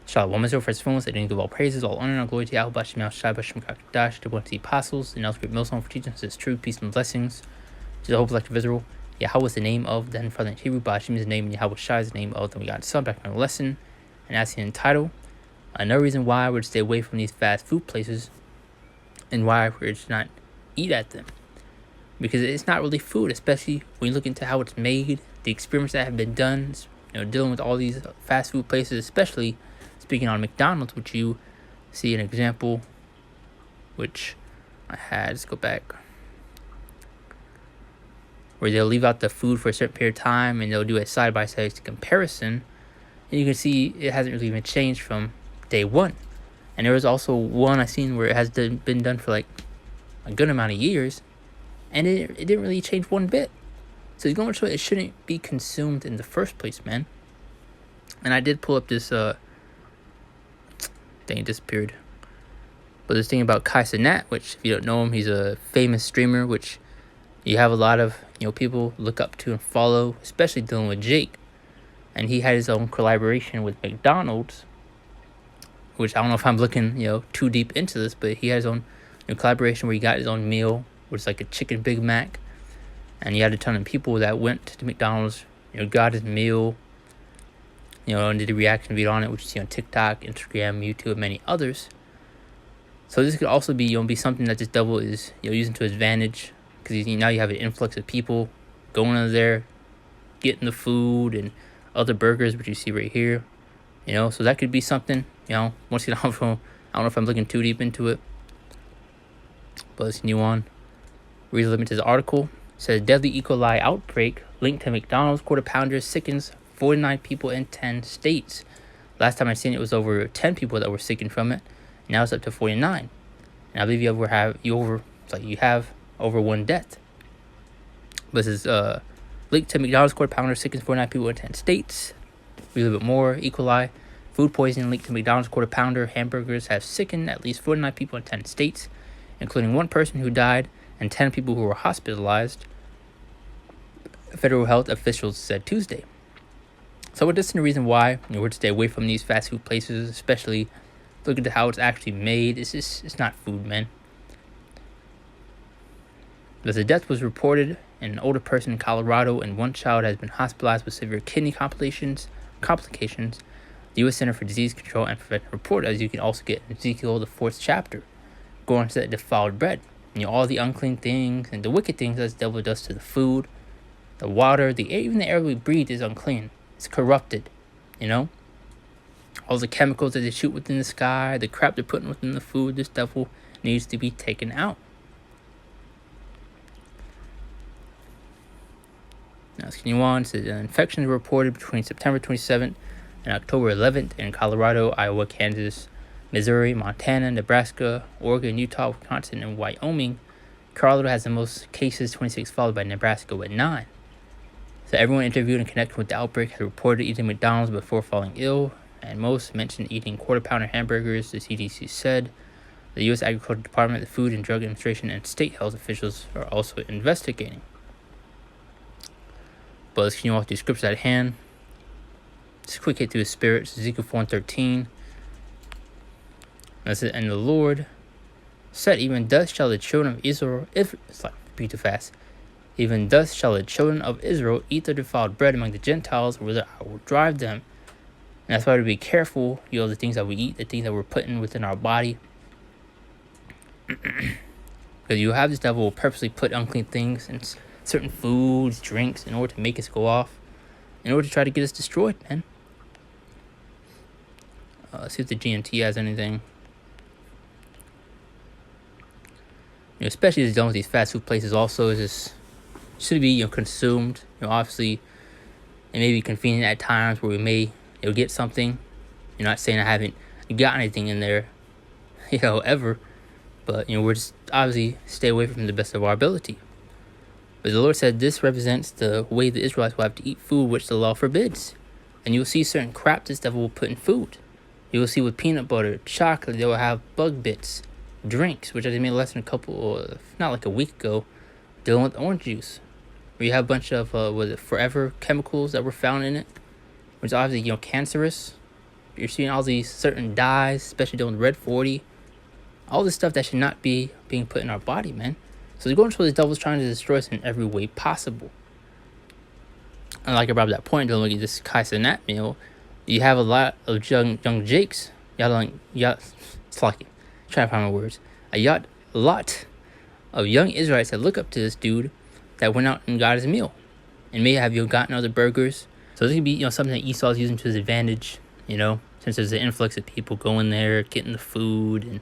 Shalom Israel, first and foremost, I didn't give all praises, all honor, and all glory to Yahweh Bashem Yahweh Shai Bashem Kakdash, to one to the apostles, and also great millstone for teaching us his truth, peace, and blessings to the whole collective of Israel. Yahweh is the name of the Father in Hebrew, Bashem is the name, and Yahweh Shai is the name of the God Son. Back on the lesson, and as in the title, another reason why we're to stay away from these fast food places, and why we're to not eat at them. Because it's not really food, especially when you look into how it's made, the experiments that have been done, dealing with all these fast food places, especially speaking on McDonald's, which you see an example, which I had, let's go back, where they'll leave out the food for a certain period of time and they'll do a side-by-side comparison, and you can see it hasn't really even changed from day one. And there was also one I seen where it has been done for like a good amount of years, and it didn't really change one bit. So you're going to show it shouldn't be consumed in the first place, man. And I did pull up this thing, it disappeared. But this thing about Kai Cenat, which if you don't know him, he's a famous streamer, which you have a lot of people look up to and follow, especially dealing with Jake. And he had his own collaboration with McDonald's, which I don't know if I'm looking too deep into this, but he had his own collaboration where he got his own meal, which is like a chicken Big Mac. And he had a ton of people that went to McDonald's, got his meal, and did a reaction video on it, which you see on TikTok, Instagram, YouTube, and many others. So this could also be something that this devil is using to his advantage, because now you have an influx of people going in there, getting the food and other burgers, which you see right here. So that could be something. Once again, I don't know if I'm looking too deep into it, but let's continue on. Read the limit to the article. It says deadly E. coli outbreak linked to McDonald's quarter pounder sickens 49 people in 10 states. Last time I seen it was over 10 people that were sickened from it. Now it's up to 49. And I believe you have over one death. But this is linked to McDonald's quarter pounder sickens 49 people in 10 states. Read a little bit more. E. coli food poisoning linked to McDonald's quarter pounder hamburgers have sickened at least 49 people in 10 states, including one person who died and 10 people who were hospitalized, federal health officials said Tuesday. So this is the reason why we're to stay away from these fast food places, especially look at how it's actually made. It's not food, man. As a death was reported in an older person in Colorado, and one child has been hospitalized with severe kidney complications. The U.S. Center for Disease Control and Prevention report, as you can also get in Ezekiel, the 4th chapter, going to that defiled bread. All the unclean things and the wicked things that the devil does to the food, the water, the air, even the air we breathe is unclean. It's corrupted, All the chemicals that they shoot within the sky, the crap they're putting within the food, this devil needs to be taken out. Now let's continue on. It says infections were reported between September 27th and October 11th in Colorado, Iowa, Kansas, Missouri, Montana, Nebraska, Oregon, Utah, Wisconsin, and Wyoming. Colorado has the most cases, 26, followed by Nebraska with 9. So everyone interviewed in connection with the outbreak had reported eating McDonald's before falling ill, and most mentioned eating quarter pounder hamburgers, the CDC said. The U.S. Agriculture Department, the Food and Drug Administration, and state health officials are also investigating. But let's continue off the scriptures at hand. Just a quick hit through the spirits. Ezekiel 4:13. And the Lord said, even thus shall the children of Israel, even thus shall the children of Israel eat the defiled bread among the Gentiles, whither I will drive them. And that's why we be careful, the things that we eat, the things that we're putting within our body. Because you have this devil will purposely put unclean things in certain foods, drinks, in order to make us go off, in order to try to get us destroyed, man. Let's see if the GMT has anything. Especially as done with these fast food places, also is just should be consumed. Obviously, it may be convenient at times where we may get something. Not saying I haven't got anything in there, ever, but we're just obviously stay away from the best of our ability. But the Lord said this represents the way the Israelites will have to eat food which the law forbids, and you will see certain crap this devil will put in food. You will see with peanut butter, chocolate, they will have bug bits. Drinks, which I just made less than not like a week ago, dealing with orange juice, where you have a bunch of forever chemicals that were found in it, which is obviously cancerous. You're seeing all these certain dyes, especially doing Red 40. All this stuff that should not be being put in our body, man. So it's going to show the devil's trying to destroy us in every way possible. And like I brought up that point, don't look at this Kaiser Nat meal. You have a lot of young Jakes. It's like trying to find my words. A lot of young Israelites that look up to this dude that went out and got his meal, and may have gotten other burgers. So this could be something that Esau's using to his advantage. Since there's an influx of people going there, getting the food, and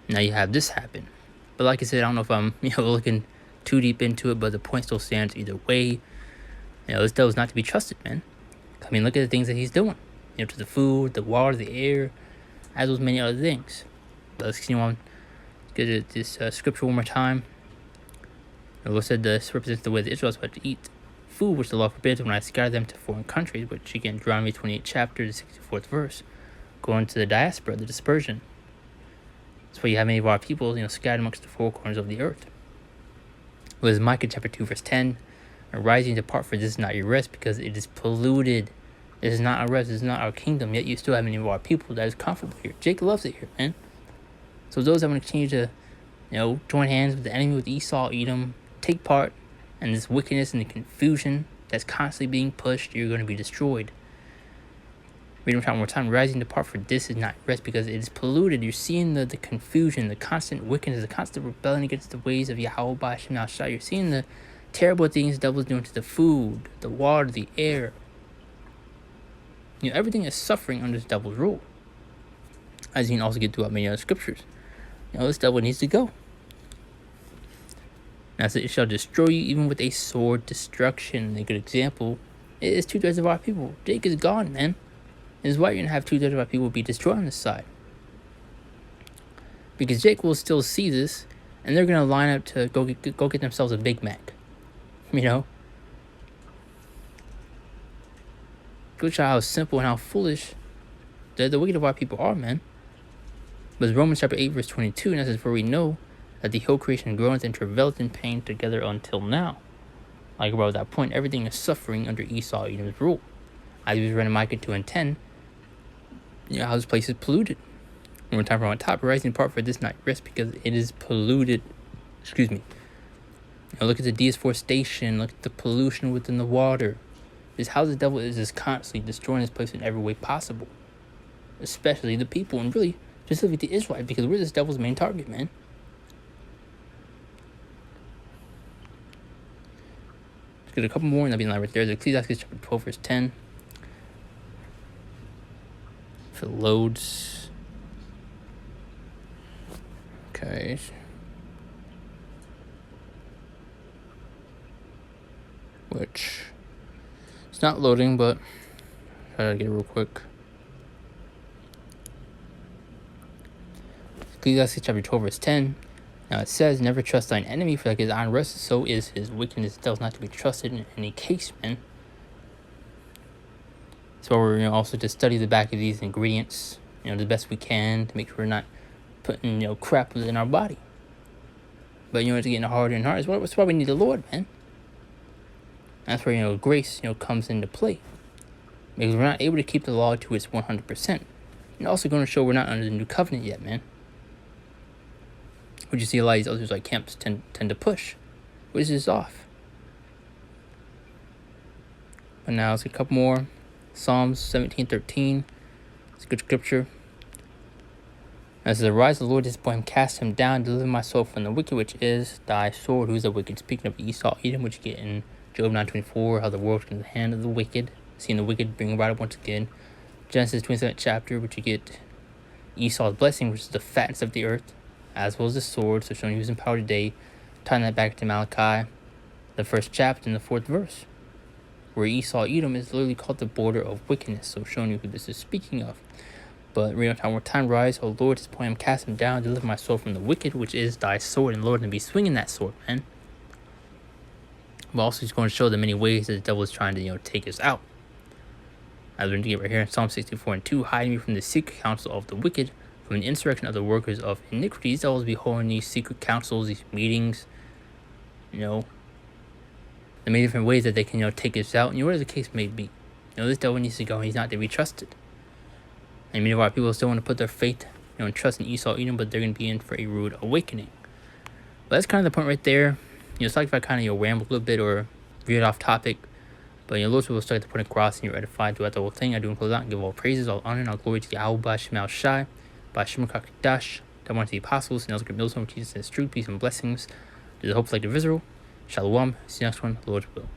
now you have this happen. But like I said, I don't know if I'm looking too deep into it, but the point still stands either way. This devil's not to be trusted, man. I mean, look at the things that he's doing. To the food, the water, the air, as well as many other things. But let's continue on. Let's get this scripture one more time. The Lord said this represents the way the Israelites were to eat food which the law forbids when I scattered them to foreign countries, which again, Deuteronomy 28 chapter, the 64th verse, going to the diaspora, the dispersion. That's where you have many of our people, scattered amongst the four corners of the earth. It was Micah chapter 2 verse 10, arising to depart, for this is not your rest, because it is polluted. This is not our rest, this is not our kingdom, yet you still have many of our people that is comfortable here. Jake loves it here, man. So those that want to continue to, join hands with the enemy, with Esau, Edom, take part in this wickedness and the confusion that's constantly being pushed, you're going to be destroyed. Read one more time. Rising to depart, for this is not rest, because it is polluted. You're seeing the confusion, the constant wickedness, the constant rebellion against the ways of Yahweh Ba'ashem Nashai. You're seeing the terrible things the devil is doing to the food, the water, the air. Everything is suffering under this devil's rule. As you can also get throughout many other scriptures. This devil needs to go. Now it shall destroy you even with a sword destruction. A good example is 2/3 of our people. Jake is gone, man. This is why you're going to have 2/3 of our people be destroyed on this side. Because Jake will still see this, and they're going to line up to go get themselves a Big Mac. Go show how simple and how foolish the wicked of our people are, man. But Romans chapter 8 verse 22, and that says, for we know that the whole creation groaneth and travaileth in pain together until now. Like about that point, everything is suffering under Esau, Edom's rule. As we was reading Micah 2 and 10, how this place is polluted. One more time from on top, rising apart, for this not rest, because it is polluted. Excuse me. Look at the deforestation, look at the pollution within the water. This how the devil is just constantly destroying this place in every way possible. Especially the people, and really specifically the Israelites, because we're this devil's main target, man. Let's get a couple more, and that'll be line right there. The Ecclesiastes chapter 12 verse 10. If it loads. Okay. Which it's not loading, but try to get it real quick. Ecclesiastes chapter 12 verse 10. Now it says, never trust thine enemy, for like his iron rust, so is his wickedness. It does not to be trusted in any case, man. So we're also to study the back of these ingredients, the best we can, to make sure we're not putting crap within our body. But it's getting harder and harder. That's why we need the Lord, man. That's where grace comes into play, because we're not able to keep the law to its 100%. And also going to show we're not under the new covenant yet, man. Which you see a lot of these others like camps tend to push, which is off. But now let's get a couple more. Psalms 17:13. It's a good scripture. As the rise of the Lord is upon him, cast him down, deliver my soul from the wicked, which is thy sword. Who's the wicked? Speaking of Esau, Edom, which you get in Job 9:24, how the world is in the hand of the wicked. Seeing the wicked bring right up once again. Genesis 27th chapter, which you get Esau's blessing, which is the fatness of the earth, as well as the sword. So showing he was in power today. Tying that back to Malachi, the first chapter in the 4th verse, where Esau, Edom is literally called the border of wickedness. So showing you who this is speaking of. But read on time, where time rise, O Lord, his point, cast him down, deliver my soul from the wicked, which is thy sword. And Lord, and be swinging that sword, man. But also he's going to show the many ways that the devil is trying to, take us out. As we're going to get right here in Psalm 64:2, hide me from the secret counsel of the wicked, from the insurrection of the workers of iniquity. These devils be holding these secret councils, these meetings, the many different ways that they can, take us out, and whatever the case may be. This devil needs to go, and he's not to be trusted. And meanwhile, people still want to put their faith, and trust in Esau Edom, but they're going to be in for a rude awakening. But that's kind of the point right there. It's like if I kind of ramble a little bit or veered off topic, but Lord will start to put across and you're edified throughout the whole thing. I do close out and give all praises, all honor, and all glory to Yahweh Shemal Shai, by Shemar Kakdash, that one to the apostles, and also Millstone, Jesus, and his truth, peace, and blessings. To the hopes like the visceral. Shalom. See you next one. Lord's will.